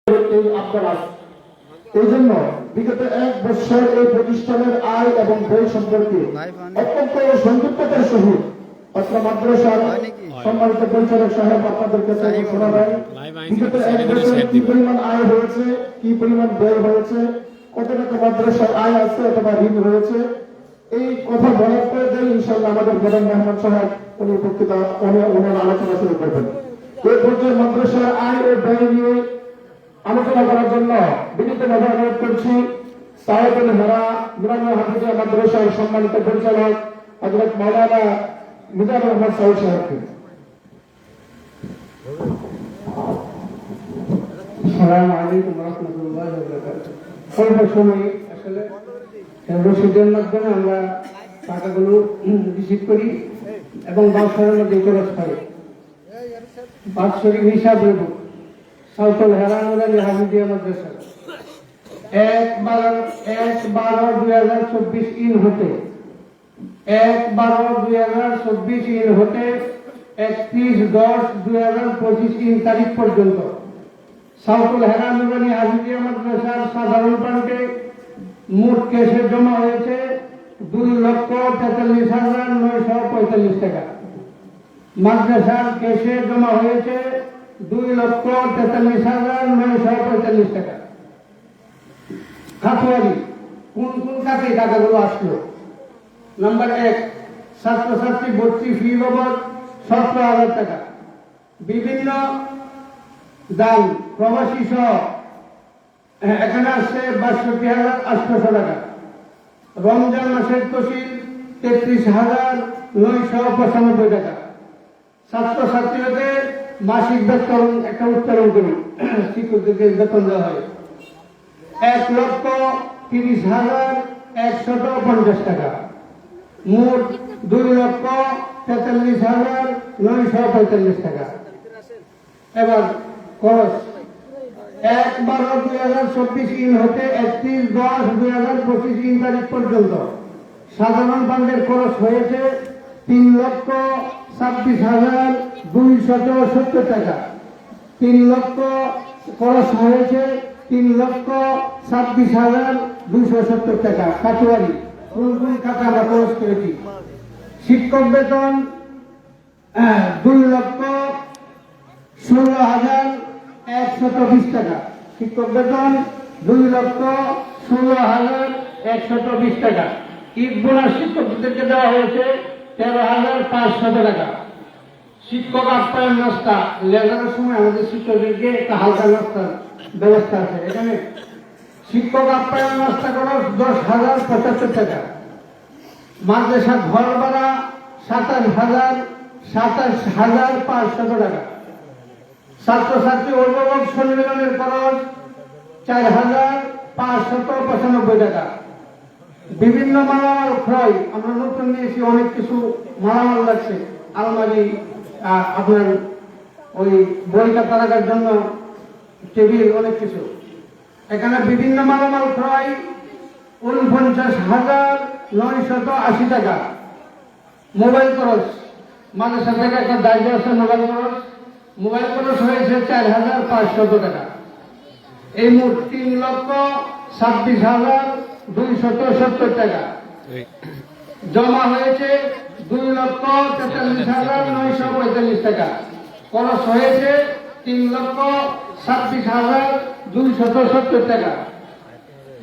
এই আবদার আছে। এই জন্য বিগত 1 বছর এই প্রতিষ্ঠানের আয় এবং ব্যয় সম্পর্কে অত্যন্ত সংক্ষিপ্ততার সহিত অত্র মাদ্রাসার সম্মানিত পরিচালক সাহেব আপনাদেরকে শোনাবেন। বিগত 1 বছর কি পরিমাণ আয় হয়েছে, কি পরিমাণ ব্যয় হয়েছে, কত টাকা মাদ্রাসার আয় আছে অথবা ঋণ হয়েছে, এই কথা বলার পরে ইনশাআল্লাহ আমাদের প্রধান মেহমান সাহেব উনি বক্তৃতা ওনার আলোচনা শুরু করবেন। এই পর্যায়ে মাদ্রাসার আয় ও ব্যয় নিয়ে আলোচনা করার জন্য বিনীতভাবে অনুরোধ করছি সাহেবুল হেরা নুরানিয়া হাফিজিয়া মাদ্রাসার সম্মানিত পরিচালক হযরত মাওলানা মিজানুর রহমান সাহেব সাহেবকে। আসসালামু আলাইকুম ওয়া রাহমাতুল্লাহি ওয়া বারাকাতুহু। অল্প সময়ে আসলে রসিদের মাধ্যমে আমরা টাকাগুলো রিসিভ করি এবং বাৎসরের মধ্যে খরচ হয়। বাৎসরিক হিসাব রেখো সাউথল হেরানুরানি হাফিজিয়া মাদ্রাসা 1/12/2024 ইন হতে 1/12/2024 ইন হতে 31/10/2025 ইন তারিখ পর্যন্ত সাউথল হেরানুরানি হাফিজিয়া মাদ্রাসার সাধারণ পান্ডে মোট কেসে জমা হয়েছে 2,43,945 টাকা। মাদ্রাসার কেসে জমা হয়েছে 2,43,945 টাকা। খাতোয়ারি কোন কোন খাতে টাকাগুলো আসলো? নাম্বার 1, ছাত্রছাত্রী ভর্তি ফি বাবদ 17,000 টাকা। বিভিন্ন দান প্রবাসী সহ এখানে আসছে 62,800 টাকা। রমজান মাসের তহসিল 33,995 টাকা। ছাত্রছাত্রীদের মাসিক বেতন একটা উত্তোলন করি, শিক্ষকদের বেতন দেওয়া হয় 1,30,150 টাকা। মোট 2,43,945 টাকা। এবার খরচ 1/12/2024 ইন হতে 31/10/2025 ইন তারিখ পর্যন্ত সাধারণ ফান্ডের খরচ হয়েছে 3,26,270 টাকা। 3 লক্ষ খরচ হয়েছে 3,26,270 টাকা। কাটুয়ারি কোন কোন খাতে আমরা খরচ করেছি? শিক্ষক বেতন 2,16,120 টাকা। শিক্ষক বেতন 2,16,120 টাকা। ঈদ বোনাস শিক্ষকদেরকে দেওয়া হয়েছে 13,500 টাকা। শিক্ষক আপ্যায়ন নাস্তা লেজারের সময় আমাদের শিক্ষকদেরকে একটা হালকা নাস্তার ব্যবস্থা আছে এখানে। শিক্ষক আপ্যায়ন নাস্তা খরচ 10,075 টাকা। মাদ্রাসা ঘর ভাড়া 27,500 টাকা। ছাত্রছাত্রী অভিভাবক সম্মেলনের খরচ 4,595 টাকা। বিভিন্ন মালামাল ক্রয় আমরা নতুন নিয়েছি, অনেক কিছু মালামাল লাগছে, আলমারি, আপনার ওই বই খাতা রাখার জন্য টেবিল, অনেক কিছু। এখানে বিভিন্ন মালামাল ক্রয় 49,980 টাকা। মোবাইল খরচ মাদ্রাসা থেকে একটা দায়িত্ব আছে মোবাইল খরচ হয়েছে 4,500 টাকা। এই মোট 3,26,270 টাকা। জমা হয়েছে 2,43,945 টাকা। খরচ হয়েছে 3,26,270 টাকা।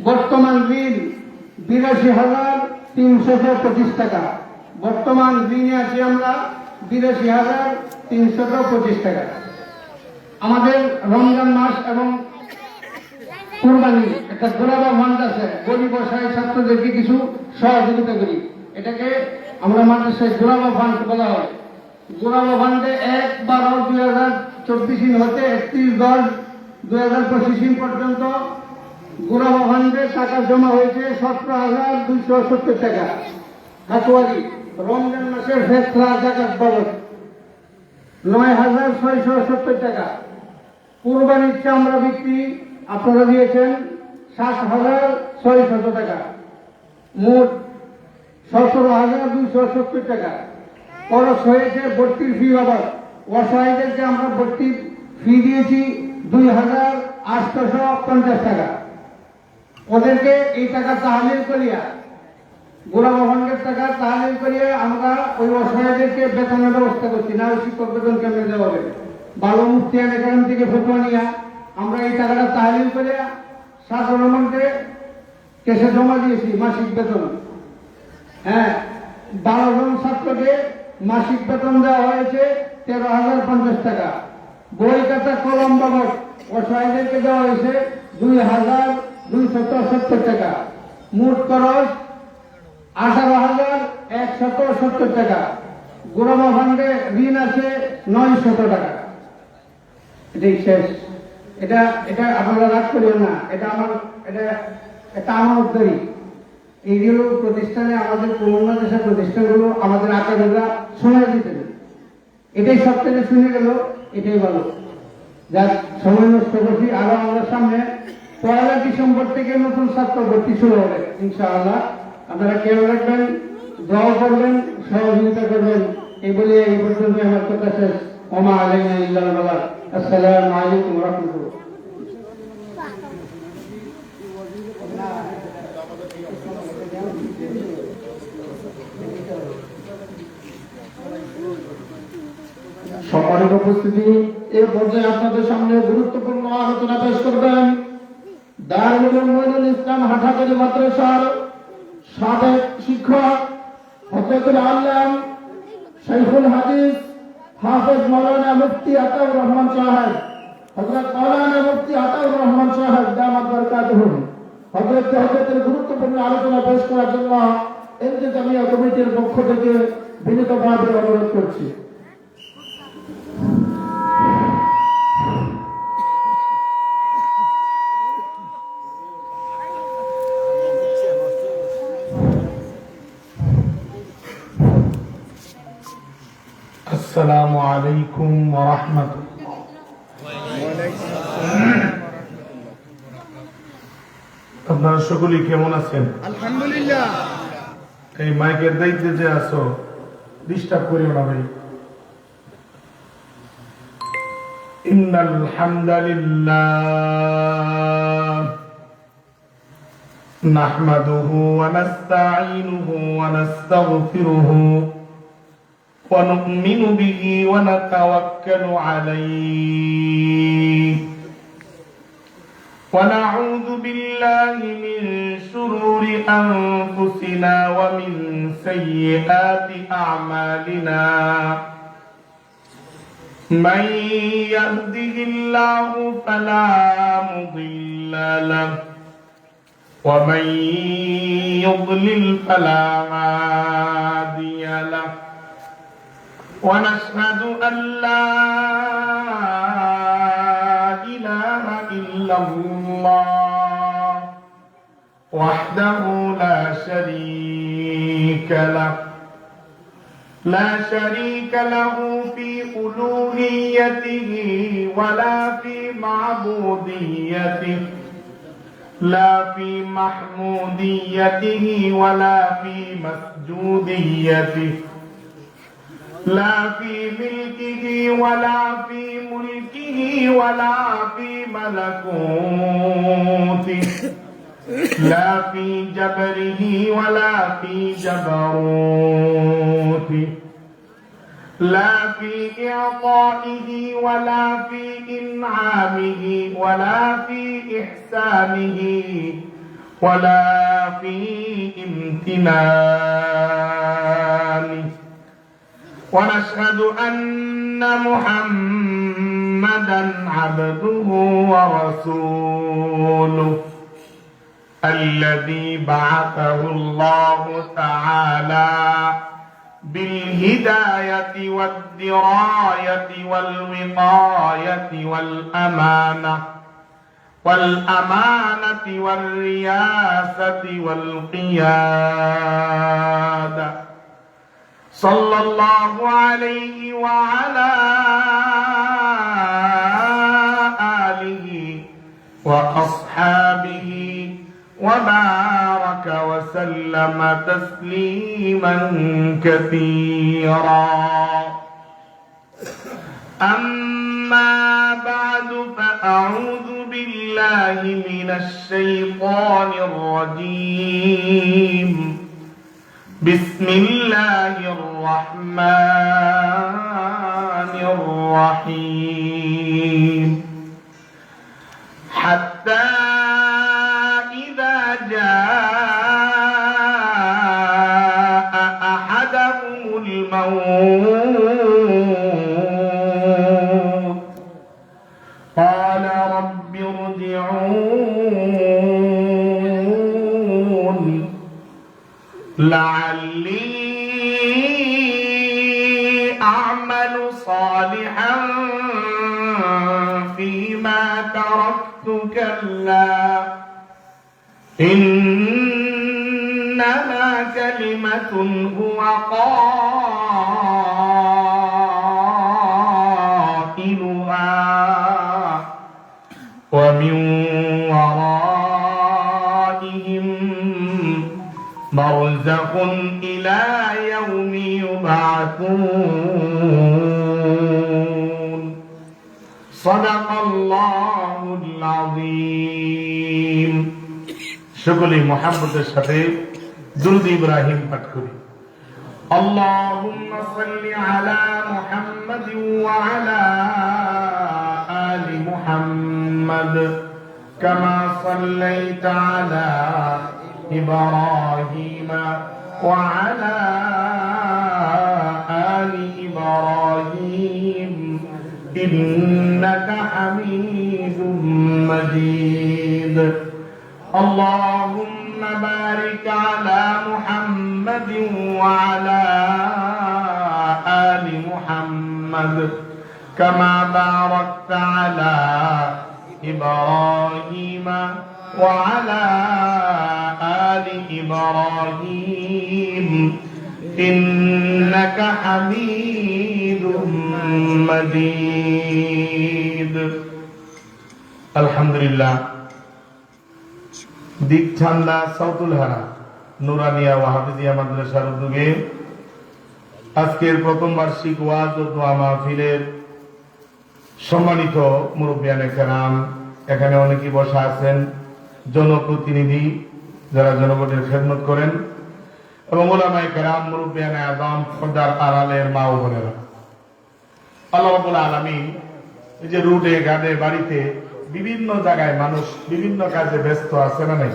বর্তমান ঋণ 82,325 টাকা। বর্তমান ঋণে আছি আমরা 82,325 টাকা। আমাদের রমজান মাস এবং কুরবানি একটা গোলাবা ফান্ড আছে, গরিব অসহায় ছাত্রদেরকে কিছু সহযোগিতা করি, এটাকে আমরা মাদ্রাসায় গোলাবা ফান্ড বলা হয়। গোলাবা ফান্ডে 1/12/2024 হতে 31/10/2025 পর্যন্ত গোলাবা ফান্ডে টাকা জমা হয়েছে 17,270 টাকা। কাটোয়ারি রমজান মাসের ফেতরা জাকাত বাবদ 9,670 টাকা। কুরবানির চামড়া বিক্রি আপনারা দিয়েছেন 7,600 টাকা। মোট 17,270 টাকা। খরচ হয়েছে ভর্তির ফি বাবদ। অসহায়দেরকে আমরা ভর্তির ফি দিয়েছি 2,000 850 টাকা। ওদেরকে এই টাকা তাহলিল করিয়া গোলাম আহমদের টাকা তাহলিল করিয়া আমরা ওই অসহায়দেরকে বেতনের ব্যবস্থা করছি না। ওই শিক্ষক বেতন কেমনে দেওয়া হবে? ভালো মুফতিয়ান এখান থেকে ফটোয়া নিয়া আমরা এই টাকাটা তাহলিল করিয়া সাধারণ রহমানকে কেসে জমা দিয়েছি মাসিক বেতন। হ্যাঁ, 12 জন ছাত্রকে মাসিক বেতন দেওয়া হয়েছে 13,050 টাকা। বই খাতা কলম বাবদ অসহায়দেরকে দেওয়া হয়েছে 2,270 টাকা। মোট খরচ 18,170 টাকা। গোলাম ফান্ডে ঋণ আছে 900 টাকা। এটাই শেষ। এটা এটা আপনারা রাগ করিও না, এটা আমার উদ্ধারী। এইগুলো প্রতিষ্ঠানে আমাদের পুরোনো দেশের প্রতিষ্ঠানগুলো আমাদের আকারেরা সময় দিতে দেবে। এটাই সব থেকে শুনে গেল, এটাই ভালো। যার সময় নষ্ট করছি। আরো আমরা সামনে 1 ডিসেম্বর থেকে নতুন ছাত্র ভর্তি শুরু হবে ইনশাআল্লাহ। আপনারা খেয়াল রাখবেন, দোয়া করবেন, সহযোগিতা করবেন। এই বলে এই পর্যন্ত আমার কথা শেষ। ওমা আলাইনা ইল্লাল বালাগ। আসসালামু আলাইকুম ওয়া রাহমাতুল্লাহ। সম্মানিত উপস্থিতি, এ পর্যায়ে আপনাদের সামনে গুরুত্বপূর্ণ আলোচনা পেশ করবেন দারুল উলুম মঈনুল ইসলাম হাটাজারি মাদ্রাসার সাবেক শিক্ষক হযরতুল আল্লাম শাইখুল হাদিস হাফেজ মাওলানা মুফতি আতাউর রহমান সাহেব, হযরত মাওলানা মুফতি আতাউর রহমান সাহেব দামাত বরকাতুহু হযরতের গুরুত্বপূর্ণ আলোচনা পেশ করার জন্য ইন্তেজামিয়া কমিটির পক্ষ থেকে বিনীতভাবে অনুরোধ করছি। আসসালামু আলাইকুম ওয়া রাহমাতুল্লাহ। আপনারা সকলেই কেমন আছেন? আলহামদুলিল্লাহ। এই মাইকের দায়িত্বে যে আছো, ডিস্টার্ব করিও না ভাই। ইন্নাল হামদালিল্লাহ নাহমাদুহু ওয়া নাস্তাঈনুহু ওয়া নাস্তাগফিরুহু ونؤمن به ونتوكل عليه ونعوذ بالله من شرور أنفسنا ومن سيئات أعمالنا من يهده الله فلا مضل له ومن يضلل فلا هادي له ونشهد أن لا إله إلا الله وحده لا شريك له في ألوهيته ولا في معبوديته لا في محموديته ولا في مسجوديته لا في ملكه ولا في ملكه ولا في ملكوته لا في جبره ولا في جبروته لا في إعطائه ولا في إنعامه ولا في إحسانه ولا في امتنانه ونشهد أن محمدا عبده ورسوله الذي بعثه الله تعالى بالهداية والدراية والوقاية والأمانة والرياسة والقيادة صلى الله عليه وعلى آله وأصحابه وبارك وسلم تسليما كثيرا أما بعد فأعوذ بالله من الشيطان الرجيم بسم الله الرحمن الرحيم حتى إذا جاء أحدهم الموت قال رب ارجعون لعلي أعمل صالحا فيما تركت كلا إنها كلمة هو قائلها ومن ورائهم برزخ إلى يوم يبعثون صدق الله العظيم সকলে মুহাম্মদের সাথে দুরূদ ইব্রাহিম পাঠ করি اللهم صل على محمد وعلى آل محمد كما صليت على إبراهيم وعلى آل إبراهيم إنك حميد مجيد اللهم بارك على محمد وعلى آل محمد كما باركت على إبراهيم وعلى آل إبراهيم إنك حميد مجيد الحمد لله দিক ঠান্ডা সাউতুল হারা নুরানিয়া ওয়াহাবিজিয়া মাদ্রাসার উদ্যোগে আজকের প্রথম বার্ষিক ওয়াজ ও দোয়া মাহফিলের সম্মানিত মুরব্বিয়ানে কেরাম, এখানে অনেকেই বসা আছেন, জনপ্রতিনিধি যারা জনগণের খেদমত করেন, এবং উলামায়ে কেরাম, মুরব্বিয়ানে আযম, পর্দার আড়ালের মা ও বোনেরা, আল্লাহ রাব্বুল আলামিন এই যে রুটে গাড়ে বাড়িতে বিভিন্ন জায়গায় মানুষ বিভিন্ন কাজে ব্যস্ত আছে না নাই?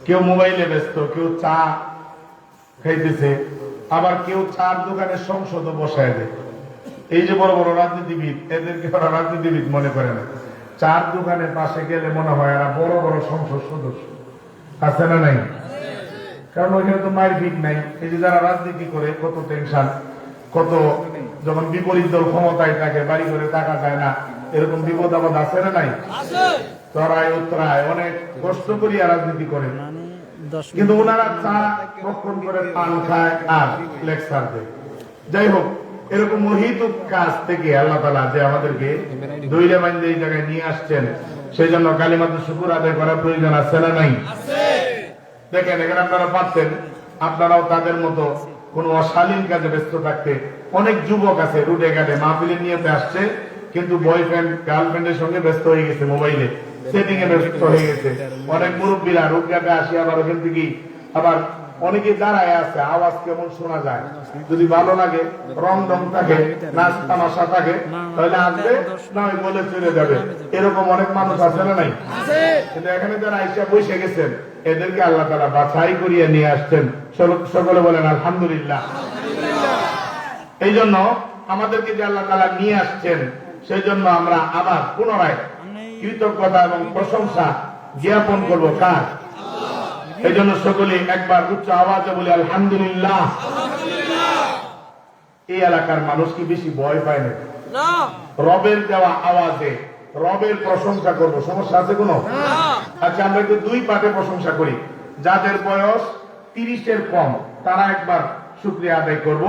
কেউ মোবাইলে ব্যস্ত, কেউ চা খাইতেছে, আবার কেউ চার দোকানের সংসদ বসায় দেয়। এই যে বড় বড় রাজনীতিবিদ, এদেরকে ওরা রাজনীতিবিদ মনে করে না। চার দোকানের পাশে গেলে মনে হয় এরা বড় বড় সংসদ সদস্য আছে না নাই? কারণ ওইখানে তো মায়ের ভিড় নাই। এই যে যারা রাজনীতি করে কত টেনশন, কত যখন বিপরীত দল ক্ষমতায় থাকে বাড়ি করে টাকা যায় না, এরকম বিপদ আপদ আছে না নাই? চড়াই উত্তরায় অনেক কষ্ট করিয়া রাজনীতি করে, কিন্তু ওনারা চা রক্ষণ করে পান খায় আর লেকচার দেয়। যাই হোক, এরকম মহিতুক কাজ থেকে আল্লাহ তাআলা যে আমাদেরকে দইলে বাইন্দে এই জায়গায় নিয়ে আসছেন, সেই জন্য কালিমাতুশ শুকর আদায় করার প্রয়োজন আছে না নাই? দেখেন, এখানে আপনারা পাচ্ছেন, আপনারাও তাদের মতো কোন অশালীন কাজে ব্যস্ত থাকতে। অনেক যুবক আছে রুটে ঘাটে মাহফিলে নিয়েতে আসছে, কিন্তু বয়ফ্রেন্ড গার্লফ্রেন্ডের সঙ্গে ব্যস্ত হয়ে গেছে, মোবাইলে সেটিং এ ব্যস্ত হয়ে গেছে। অনেক মুরব্বীরা রুট ঘাটে আসি, আবার ওখান থেকে আবার অনেকে দাঁড়ায় আছে, আওয়াজ কেমন শোনা যায়। যদি ভালো লাগে, রং ঢং থাকে, নাচ তামাশা থাকে, তাহলে আসবে, না হয় বলে চলে যাবে। এরকম অনেক মানুষ আছে না নাই? কিন্তু এখানে যারা আইসা বসে গেছেন, এদেরকে আল্লাহ তাআলা বাছাই করিয়ে নিয়ে আসছেন। সকলে বলেন আলহামদুলিল্লাহ। এই জন্য আমাদেরকে যে আল্লাহ তাআলা নিয়ে আসছেন, সেই জন্য আমরা আবার পুনরায় কৃতজ্ঞতা এবং প্রশংসা জ্ঞাপন করব কার? এই জন্য সকলে একবার উচ্চ আওয়াজে বলি আলহামদুলিল্লাহ। এই এলাকার মানুষ কি বেশি ভয় পায় না? রবের দেওয়া আওয়াজে রবের প্রশংসা করব, সমস্যা আছে কোনো? আচ্ছা, আমরা একটু দুই পাটে প্রশংসা করি। যাদের বয়স 30-এর কম তারা একবার শুকরিয়া আদায় করব,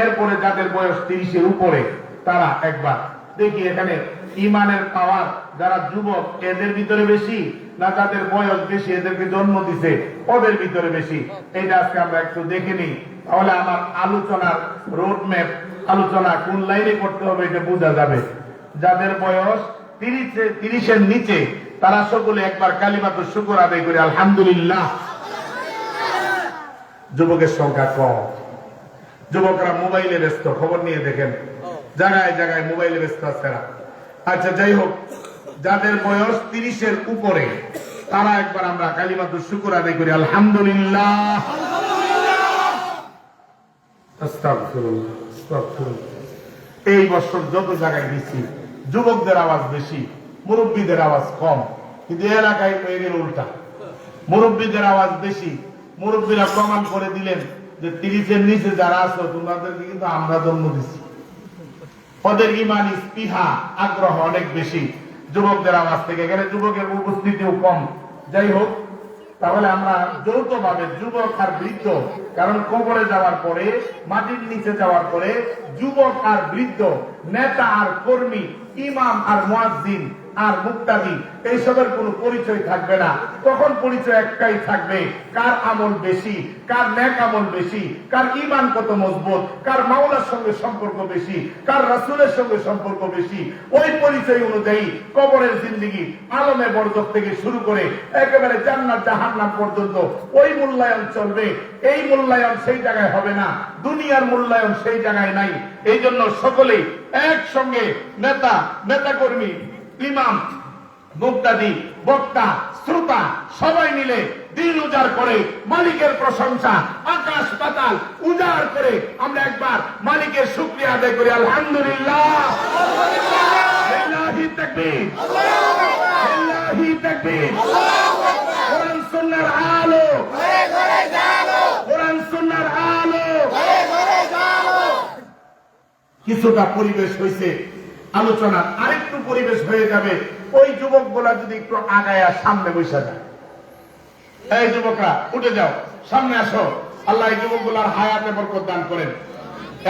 এরপরে যাদের বয়স 30-এর উপরে তারা একবার। দেখি এখানে ইমানের পাওয়ার যারা যুবক এদের ভিতরে বেশি, না যাদের বয়স বেশি এদেরকে জন্ম দিছে ওদের ভিতরে বেশি? এটা আজকে আমরা একটু দেখে নিই, তাহলে আমার আলোচনার রোড ম্যাপ আলোচনা কোন লাইনে করতে হবে এটা বোঝা যাবে। যাদের বয়স 30-এর নিচে তারা সকলে একবার কালিমাতুশ শুকর আদায় করে আলহামদুলিল্লাহ। যুবকের সংখ্যা কম, যুবকরা মোবাইলে ব্যস্ত, খবর নিয়ে দেখেন জায়গায় জায়গায় মোবাইলে ব্যস্ত আছে। আচ্ছা যাই হোক, যাদের বয়স 30-এর উপরে তারা একবার আমরা কালিমাতুশ শুকর আদায় করি আলহামদুলিল্লাহ। আস্তাগফিরুল্লাহ, আস্তাগফিরুল্লাহ। এই বছর যত জায়গায় গেছি যুবকদের আওয়াজ বেশি, মুরব্বীদের আওয়াজ কম, কিন্তু এলাকায় হয়ে গেল উল্টা, মুরব্বীদের আওয়াজ বেশি। মুরব্বীরা প্রমাণ করে দিলেন যে 30-এর নিচে যারা আছো তোমাদেরকে কিন্তু আমরা জন্ম দিচ্ছি। ওদের ঈমান, স্পৃহা, আগ্রহ অনেক বেশি যুবকদের আওয়াজ থেকে। এখানে যুবকের উপস্থিতিও কম। যাই হোক, তাহলে আমরা যৌথভাবে যুবক আর বৃদ্ধ, কারণ কবরে যাওয়ার পরে, মাটির নিচে যাওয়ার পরে যুবক আর বৃদ্ধ, নেতা আর কর্মী, ইমাম আর মুয়াজ্জিন আর মুক্তাদি এইসবের কোনো পরিচয় থাকবে না। তখন পরিচয় একটাই থাকবে, কার আমল বেশি, কার নেক আমল বেশি, কার ঈমান কত মজবুত, কার মাওলার সঙ্গে সম্পর্ক বেশি, কার রাসূলের সঙ্গে সম্পর্ক বেশি। ওই পরিচয় অনুযায়ী কবরের জিন্দেগি আলমে বরজখ থেকে শুরু করে একেবারে জান্নাত জাহান্নাম পর্যন্ত ওই মূল্যায়ন চলবে। এই মূল্যায়ন সেই জায়গায় হবে না, দুনিয়ার মূল্যায়ন সেই জায়গায় নাই। এই জন্য সকলেই একসঙ্গে নেতা, নেতাকর্মী, ইমাম, মুক্তাদি, বক্তা, শ্রোতা সবাই মিলে দিন উজাড় করে মালিকের প্রশংসা, আকাশ পাতাল উজাড় করে আমরা একবার মালিকের শুকরিয়া আদায় করি আলহামদুলিল্লাহ। লিল্লাহি তাকবীর, লিল্লাহি তাকবীর। কোরআন সুন্নাহর আলো, কোরআন সুন্নাহর আলো। কিছুটা পরিবেশ হয়েছে আলোচনা, আরেকটু পরিবেশ হয়ে যাবে ওই যুবক গুলা যদি একটু আগায়া সামনে বসে যায়। এই যুবকরা উঠে যাও, সামনে আসো। আল্লাহ এই যুবক গুলার হায়াতে বরকত দান করেন।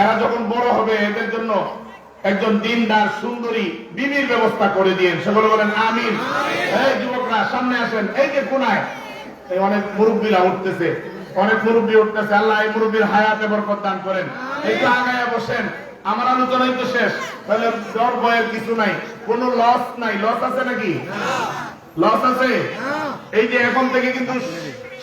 এরা যখন বড় হবে এদের জন্য একজন দিনদার সুন্দরী বিবির ব্যবস্থা করে দিয়েন। সকলে বলেন আমিন। এই যুবকরা সামনে আসেন। এই যে কোনায় এই অনেক মুরব্বীরা উঠতেছে, অনেক মুরব্বী উঠতেছে। আল্লাহ এই মুরব্বীর হায়াতে বরকত দান করেন। একটু আগায়া বসেন। আমার আলোচনাই তো শেষ, তাহলে ডর ভয়ের কিছু নাই, কোনো লস নাই। লস আছে নাকি? লস আছে। এই যে এখন থেকে কিন্তু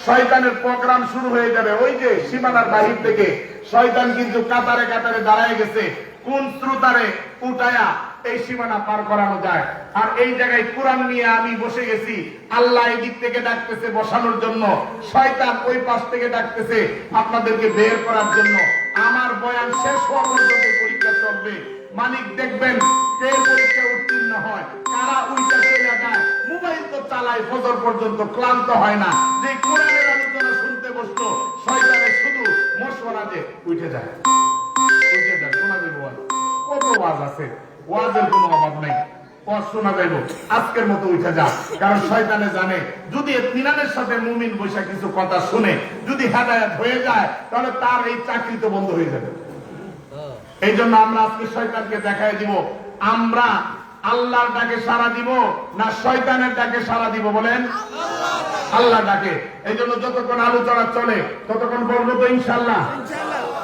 শয়তানের প্রোগ্রাম শুরু হয়ে যাবে। ওই যে সীমানার বাহির থেকে শয়তান কিন্তু কাতারে কাতারে দাঁড়ায় গেছে, কোন শ্রোতারে উঠায়া এই সীমানা পার করানো যায়। আর এই জায়গায় কোরআন নিয়ে আমি বসে গেছি, আল্লাহ এই দিক থেকে ডাকতেছে বসানোর জন্য, শয়তান ওই পাশ থেকে ডাকতেছে আপনাদেরকে বের করার জন্য। আমার বয়ান শেষ হওয়া পর্যন্ত পরীক্ষা চলবে। মালিক দেখবেন কে পরীক্ষা উত্তীর্ণ হয়, কারা উইটা চলে যায়। মোবাইল তো চালায় ফজর পর্যন্ত, ক্লান্ত হয় না। যে কোরআনের আলোচনা শুনতে বসতো, শয়তানের শুধু মশওয়ারা যে উঠে যায়, উঠে যায়। শোনা যাবে কত ওয়াজ আছে, ওয়াজের কোনো অভাব নাই। ওয়াজ শোনা যাইব, আজকের মতো উঠে যা। কারণ শয়তানে জানে যদি ইত্মিনানের সাথে মুমিন বৈশা কিছু কথা শুনে যদি হেদায়েত হয়ে যায়, তাহলে তার এই চাকরি তো বন্ধ হয়ে যাবে। এই জন্য আমরা আজকে শয়তানকে দেখাই দিব আমরা আল্লাহর ডাকে সাড়া দিব না শয়তানের ডাকে সাড়া দিব। বলেন আল্লাহ ডাকে। এই জন্য যতক্ষণ আলোচনা চলে ততক্ষণ বলবো তো ইনশাল্লাহ।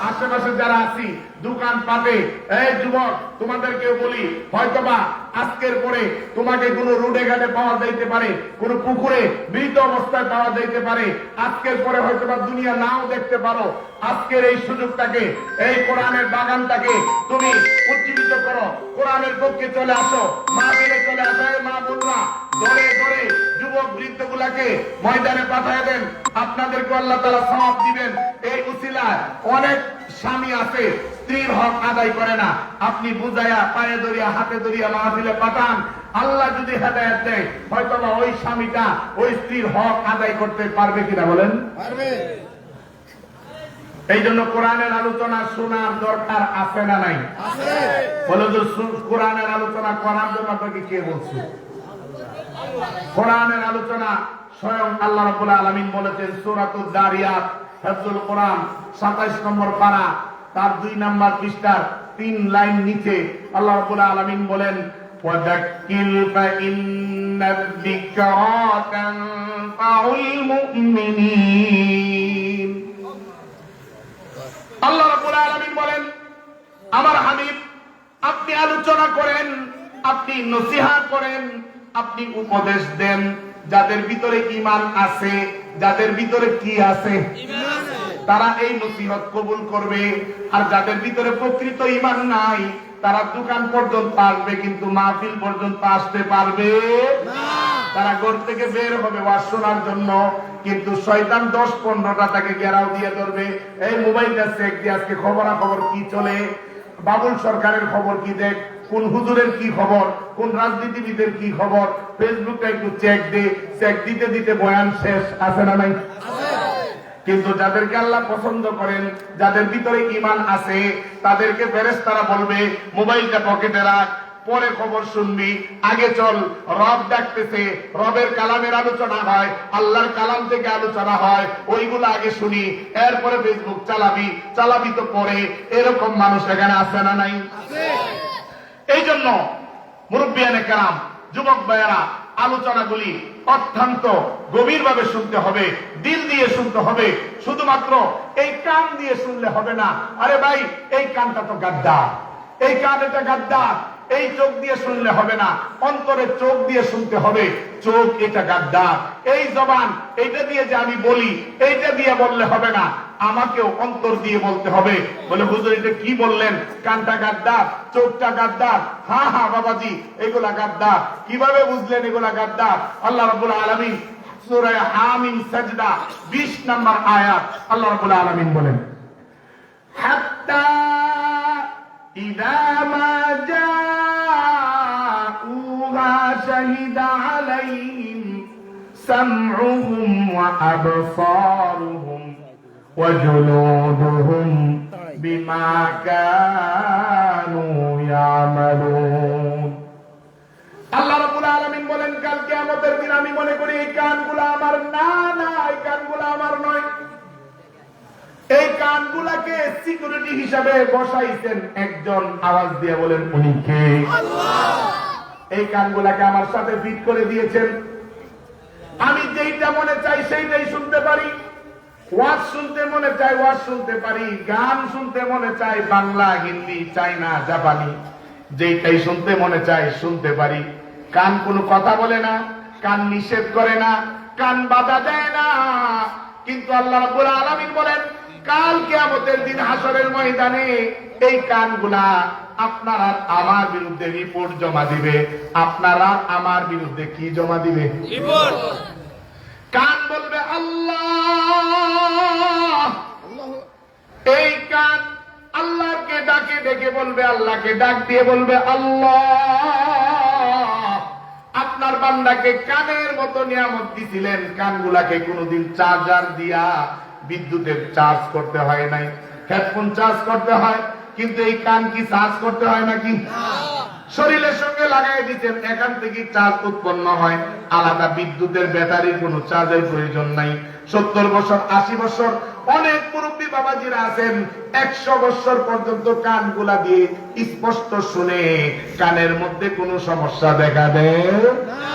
আশেপাশে যারা আছি দোকান পাটে, এই যুবক তোমাদেরকে বলি, হয়তোবা আজকের পরে তোমাকে কোনো রোডে ঘাটে পাওয়া যাইতে পারে, কোন পুকুরে মৃত অবস্থায় পাওয়া যাইতে পারে। আজকের পরে হয়তোবা দুনিয়া নাও দেখতে পারো। আজকের এই সুযোগটাকে, এই কোরআনের বাগানটাকে তুমি উজ্জীবিত করো, কোরআনের পক্ষে চলে আসো, মা মিলে চলে আসো। মা বোনরা দরে দরে যুবক বৃদ্ধ গুলাকে ময়দানে পাঠায় দেন, আপনাদেরকে আল্লাহ তাআলা সওয়াব দিবেন। এই উসিলায় অনেক স্বামী আছে স্ত্রীর হক আদায় করে না, আপনি বুঝাইয়া পায়ে ধরিয়া হাতে ধরিয়া মাহফিলে পাঠান। আল্লাহ যদি হেদায়েত দেয়, হয়তোবা ওই স্বামীটা ওই স্ত্রীর হক আদায় করতে পারবে কিনা বলেন? পারবে। এই জন্য কোরআনের আলোচনা শোনার দরকার আছে না নাই? আছে। বলে যে কোরআনের আলোচনা করার জন্য আপনাকে কে বলছে? কোরআনের আলোচনা স্বয়ং আল্লাহ রাব্বুল আলামিন বলেছেন সূরাতুল যারিয়াত, হিফজুল কোরআন 27 নম্বর পারা, তার 2 নম্বর পৃষ্ঠার 3 লাইন নিচে আল্লাহ রাব্বুল আলামিন বলেন ওয়াদাক্কির ফাইন্নাদ যিকরা তানফাউল মুমিনিন। আল্লাহ রাব্বুল আলামিন বলেন আমার হাবিব আপনি আলোচনা করেন, আপনি নসিহত করেন, আপনি উপদেশ দেন, যাদের ভিতরে ঈমান আছে, যাদের ভিতরে কি আছে তারা এই নসিহত কবুল করবে, আর যাদের ভিতরে প্রকৃত ঈমান নাই তারা দোকান পর্যন্ত আসবে কিন্তু মাহফিল পর্যন্ত আসতে পারবে না। তারা ঘর থেকে বের হবে ওয়াজ শোনার জন্য, কিন্তু শয়তান 10-15টা তাকে ঘেরাও দিয়ে ধরবে, এই মোবাইলটা চেক দিয়ে আজকে খবরাখবর কি চলে, বাবুল সরকারের খবর কি দেখ, কোন হুজুরের কি খবর, কোন রাজনীতিবিদের কি খবর, ফেসবুকটা একটু চেক দে, চেক দিতে দিতে বয়ান শেষ, আছে না নাই? কিন্তু যাদেরকে আল্লাহ পছন্দ করেন, যাদের ভিতরে ঈমান আছে, তাদেরকে ফেরেশতারা বলবে মোবাইলটা পকেটে রাখ, পরে খবর শুনবি, আগে চল, রব ডাকতেছে, রবের কালামের আলোচনা হয়, আল্লাহর কালাম থেকে আলোচনা হয়, ওইগুলো আগে শুনি, এরপরে ফেসবুক চালাবি, চালাবি তো পরে। এরকম মানুষ এখানে আছে না নাই? এই জন্য মুরব্বিয়ানে কেরাম, যুবক ভাইয়েরা, আলোচনাগুলি অত্যন্ত গভীরভাবে শুনতে হবে, দিল দিয়ে শুনতে হবে, শুধুমাত্র এই কান দিয়ে শুনলে হবে না। আরে ভাই, এই কানটা তো গাদ্দার, এই কান এটা গাদ্দার, এই চোখ দিয়ে শুনলে হবে না, অন্তরে চোখ দিয়ে শুনতে হবে, চোখ এটা গাদ্দার, এই জবান এইটা দিয়ে যে আমি বলি, এইটা দিয়ে বললে হবে না, আমাকেও অন্তর দিয়ে বলতে হবে। বলে হুজুর এটা কি বললেন, কানটা গাদ্দার, চোখটা গাদ্দার? হ্যাঁ হ্যাঁ বাবাজি, এগুলা গাদ্দার। কিভাবে বুঝলেন এগুলা গাদ্দার? আল্লাহ রাব্বুল আলামিন সূরা হামিম সাজদা 20 নম্বর আয়াত, আল্লাহ রাব্বুল আলামিন বলেন, হাত্তা ইযা মা জাউহা শাহিদা আলাইহিম সামউহুম ওয়া আবসারুহুম ওয়া জুলুদুহুম বিমা কানু ইয়ামালুন। আল্লাহ রাব্বুল আলামিন বলেন, কাল কিয়ামতের দিন আমি মনে করি এই কানগুলো আমার না, না এই কানগুলো আমার নয়। এই কানগুলাকে সিকিউরিটি হিসাবে বসাইছেন একজন, আওয়াজ দিয়ে বলেন উনি কে? আল্লাহ। এই কানগুলাকে আমার সাথে ফিট করে দিয়েছেন, আমি যেইটা মনে চাই সেইটাই শুনতে পারি, ওয়াজ শুনতে মনে চাই ওয়াজ শুনতে পারি, গান শুনতে মনে চাই বাংলা, হিন্দি, চাইনা, জাপানি, যেইটাই শুনতে মনে চাই শুনতে পারি। কান কোনো কথা বলে না, কান নিষেধ করে না, কান বাধা দেয় না। কিন্তু আল্লাহ রাব্বুল আলামিন বলেন, কাল কিয়ামতের দিন হাসরের ময়দানে এই কানগুলা আপনারা আমার বিরুদ্ধে রিপোর্ট জমা দিবে। আপনারা আমার বিরুদ্ধে কি জমা দিবে? রিপোর্ট। কান বলবে আল্লাহ, এই কান আল্লাহকে ডাকে ডেকে বলবে, আল্লাহকে ডাক দিয়ে বলবে, আল্লাহ আপনার বান্দাকে কানের মতো নিয়ামত দিছিলেন, কানগুলাকে কোনোদিন চার্জার দিয়া বিদ্যুতের চার্জ করতে হয় নাই, হেডফোন চার্জ করতে হয়, কিন্তু এই কান কি চার্জ করতে হয় নাকি? শরীরের সঙ্গে লাগাই দিচ্ছেন, এখান থেকে চার্জ উৎপন্ন হয়, আলাদা বিদ্যুতের ব্যাটারির কোনো চার্জের প্রয়োজন নাই। 70 বছর 80 বছর অনেক মুরব্বী বাবাজিরা আছেন 100 বছর পর্যন্ত কানগুলা দিয়ে স্পষ্ট শুনে, কানের মধ্যে কোনো সমস্যা দেখা দেয় না।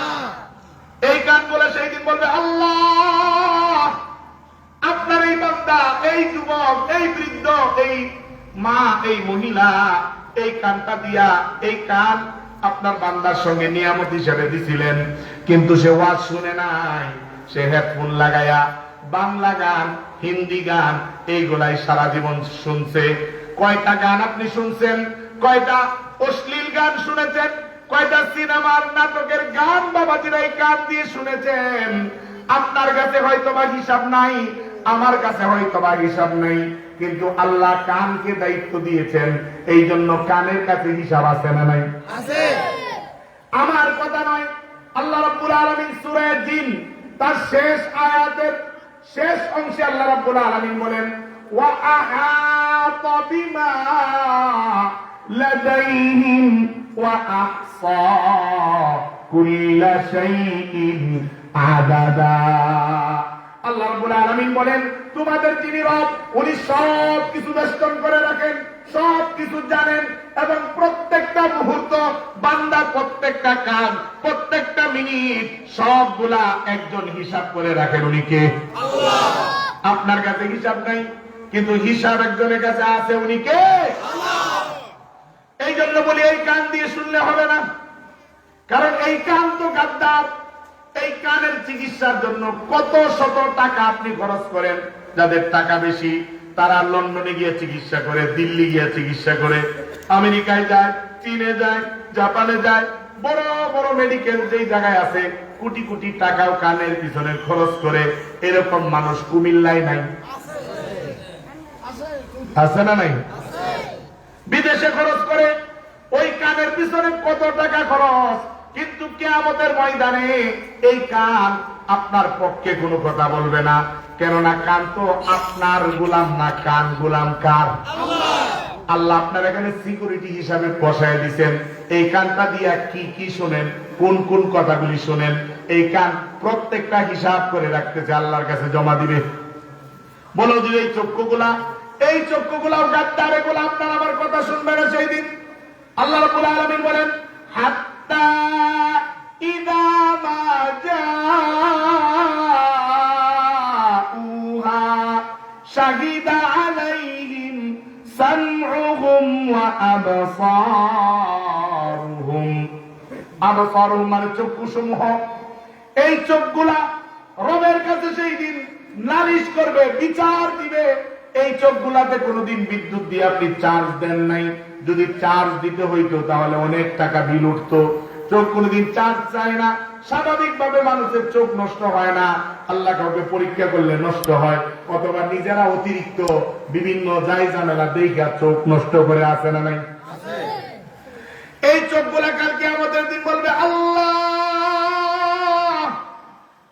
এই কানগুলা সেই দিন বলবে, আল্লাহ আপনার এই বান্দা, এই যুবক, এই বৃদ্ধ, এই মা, এই মহিলা এই কানটা দিয়া, এই কান আপনার বান্দার সঙ্গে নিয়ামত হিসেবে দিছিলেন, কিন্তু সে ওয়াজ শুনে নাই, সে হেডফোন লাগায়া বাংলা গান, হিন্দি গান এইগুলাই সারা জীবন শুনছে। কয়টা গান আপনি শুনছেন? কয়টা অশ্লীল গান শুনেছেন? কয়টা সিনেমার নাটকের গান বাবাজিরা এই কান দিয়ে শুনেছেন? আপনার কাছে হয়তোবা হিসাব নাই, আমার কাছে হয়তোবা হিসাব নাই, কিন্তু আল্লাহ কানকে দায়িত্ব দিয়েছেন, এই জন্য কানের কাছে হিসাব আছে না নাই? আছে। আমার কথা নয়, আল্লাহ রাব্বুল আলামিন সূরা জিন তার শেষ আয়াতের শেষ অংশে আল্লাহ রাব্বুল আলামিন বলেন, ওয়া আহাতা বিমা লাদাইহিম ওয়া আহসা কুল্লা শাইইন আদাদা। আল্লাহ রাব্বুল আলামিন বলেন, তোমাদের যিনি রব উনি সব কিছু বেষ্টন করে রাখেন, সব কিছু জানেন, এবং প্রত্যেকটা মুহূর্ত, বান্দার প্রত্যেকটা কাজ, প্রত্যেকটা মিনিট সবগুলা একজন হিসাব করে রাখেন। উনি কে? আল্লাহ। আপনার কাছে হিসাব নাই, কিন্তু হিসাব একজনের কাছে আছে, উনি কে? আল্লাহ। এই জন্য বলি এই কান দিয়ে শুনলে হবে না, কারণ এই কান তো গাদ্দার। এই কানের চিকিৎসার জন্য কত শত টাকা আপনি খরচ করেন। যাদের টাকা বেশি তারা লন্ডনে গিয়ে চিকিৎসা করে, দিল্লি গিয়ে চিকিৎসা করে, আমেরিকায় যায়, চীনে যায়, জাপানে যায়, বড় বড় মেডিকেল যেই জায়গায় আছে কোটি কোটি টাকাও কানের পিছনে খরচ করে। এরকম মানুষ কুমিল্লায় নাই? আছে না নাই? বিদেশে খরচ করে ওই কানের পিছনে কত টাকা খরচ, কিন্তু কিয়ামতের ময়দানে এই কান আপনার পক্ষে কোনো কথা বলবে না। কেননা কান তো আপনার গোলাম না, কান গোলাম কার? আল্লাহ আপনার এখানে সিকিউরিটি হিসাবে বসায় দিচ্ছেন। এই কানটা দিয়া কি কি শোনেন, কোন কোন কথাগুলি শোনেন, এই কান প্রত্যেকটা হিসাব করে রাখতেছে, আল্লাহর কাছে জমা দিবে। বলো যে এই চক্ষুগুলাও গাদ্দার, এগুলো আপনার আমার কথা শুনবে না সেই দিন। আল্লাহ রাব্বুল আলামিন বলেন, হাত্তা ইযা মা জাউহা শাহিদা আলাইহিম সামউহুম ওয়া আবসারুহুম। আবসারুহুম মানে চক্ষুসমূহ। এই চোখগুলা রবের কাছে সেই দিন নালিশ করবে, বিচার দিবে। এই চোখগুলাতে কোনোদিন বিদ্যুৎ দিয়ে আপনি চার্জ দেন নাই, যদি চার্জ দিতে হইতো তাহলে অনেক টাকা বিল উঠতো। চোখ কোনোদিন চার্জ চায় না। স্বাভাবিকভাবে মানুষের চোখ নষ্ট হয় না, আল্লাহ কাউকে পরীক্ষা করলে নষ্ট হয়, অথবা নিজেরা অতিরিক্ত বিভিন্ন যাই ঝামেলা দেখা চোখ নষ্ট করে। আছে না নাই? এই চোখগুলা কালকে আমাদের দিন বলবে, আল্লাহ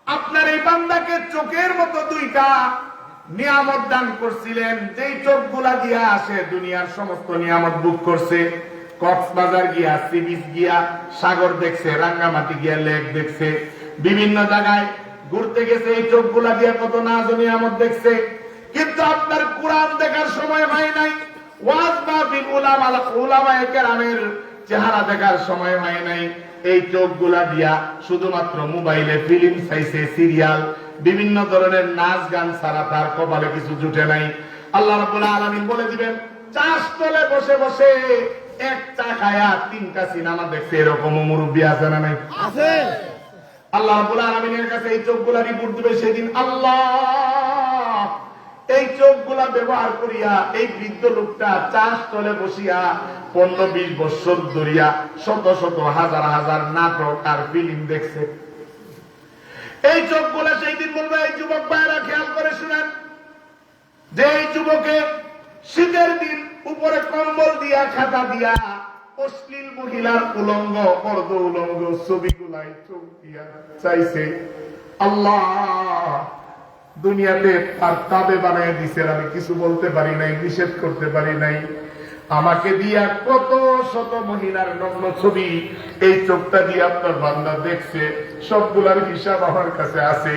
আপনার এই বান্দাকে চোখের মতো দুইটা নিয়ামত দান করছিলেন, যেই চোখগুলা দিয়া আসে দুনিয়ার সমস্ত নিয়ামত বুক করছে। কক্সবাজার গিয়া, সি বিচ গিয়া সাগর দেখছে, রাঙ্গামাটি গিয়া লেক দেখছে, বিভিন্ন জায়গায় ঘুরতে গেছে, এই চোখগুলা দিয়া কত নাজ ও নিয়ামত দেখছে। কিন্তু আপনার কোরআন দেখার সময় হয় নাই, ওয়াজ মাহফিল উলামায়ে কেরামের চেহারা দেখার সময় হয় নাই। এই চোখগুলা দিয়া শুধুমাত্র মোবাইলে ফিল্ম চাইছে, সিরিয়াল, বিভিন্ন ধরনের নাচ গান ছাড়া তার কপালে কিছু জুটে নাই। আল্লাহ রাব্বুল আলামিন বলে দিবেন, চাষ তলে বসে বসে এক চা খায়া তিনটা সিনেমা দেখছে, এরকম মুরব্বী আছে না নাই? আছে। আল্লাহ রাব্বুল আলামিনের কাছে এই চোখগুলা রিপোর্ট দিবে সেদিন, আল্লাহ এই চোখগুলা ব্যবহার করিয়া এই বৃদ্ধ লোকটা চাষ তলে বসিয়া 15-20 বছর ধরিয়া শত শত হাজার হাজার নাটক আর ফিল্ম দেখছে। এই চোখগুলা সেই দিন বলবে, এই যুবক ভাইরা খেয়াল করে শুনেন, যে এই যুবকে শীতের দিন উপরে কম্বল দিয়া খাতা দিয়া অশ্লীল মহিলার উলঙ্গ অর্ধ উলঙ্গ ছবিগুলাই চোখ দিয়া চাইছে, আল্লাহ দুনিয়াতে আর তাবে বানায় দিছে, আমি কিছু বলতে পারি নাই, নিষেধ করতে পারি নাই। আমাকে দিয়া কত শত মহিলার নগ্ন ছবি এই চোখটা দিয়ে আপনার বান্দা দেখছে, সবগুলার হিসাব আমার কাছে আছে।